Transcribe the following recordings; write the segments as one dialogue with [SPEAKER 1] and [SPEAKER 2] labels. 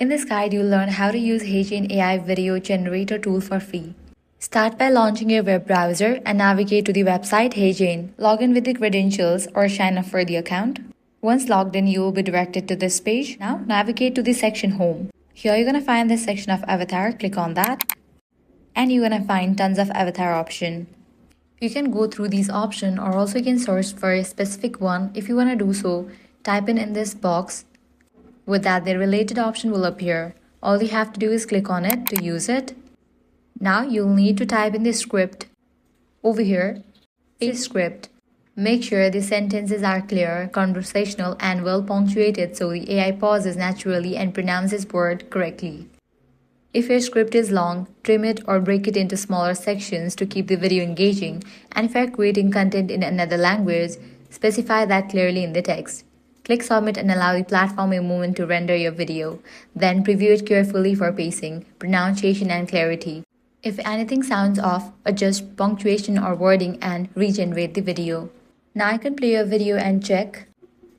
[SPEAKER 1] In this guide, you'll learn how to use HeyGen AI video generator tool for free. Start by launching your web browser and navigate to the website HeyGen. Log in with the credentials or sign up for the account. Once logged in, you will be directed to this page. Now navigate to the section Home. Here you're gonna find this section of avatar. Click on that. And you're gonna find tons of avatar options. You can go through these options or also you can search for a specific one. If you wanna do so, type in this box. With that, the related option will appear. All you have to do is click on it to use it. Now you'll need to type in the script. Over here, a script. Make sure the sentences are clear, conversational, and well punctuated so the AI pauses naturally and pronounces word correctly. If your script is long, trim it or break it into smaller sections to keep the video engaging. And if you're creating content in another language, specify that clearly in the text. Click Submit and allow the platform a moment to render your video. Then preview it carefully for pacing, pronunciation, and clarity. If anything sounds off, adjust punctuation or wording and regenerate the video. Now I can play your video and check.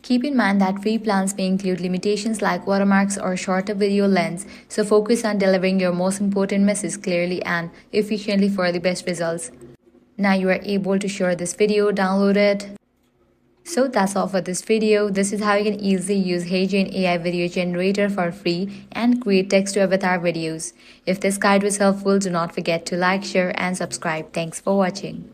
[SPEAKER 1] Keep in mind that free plans may include limitations like watermarks or shorter video lengths, so focus on delivering your most important message clearly and efficiently for the best results. Now you are able to share this video, download it. So that's all for this video. This is how you can easily use HeyGen AI video generator for free and create text to avatar videos. If this guide was helpful, do not forget to like, share and subscribe. Thanks for watching.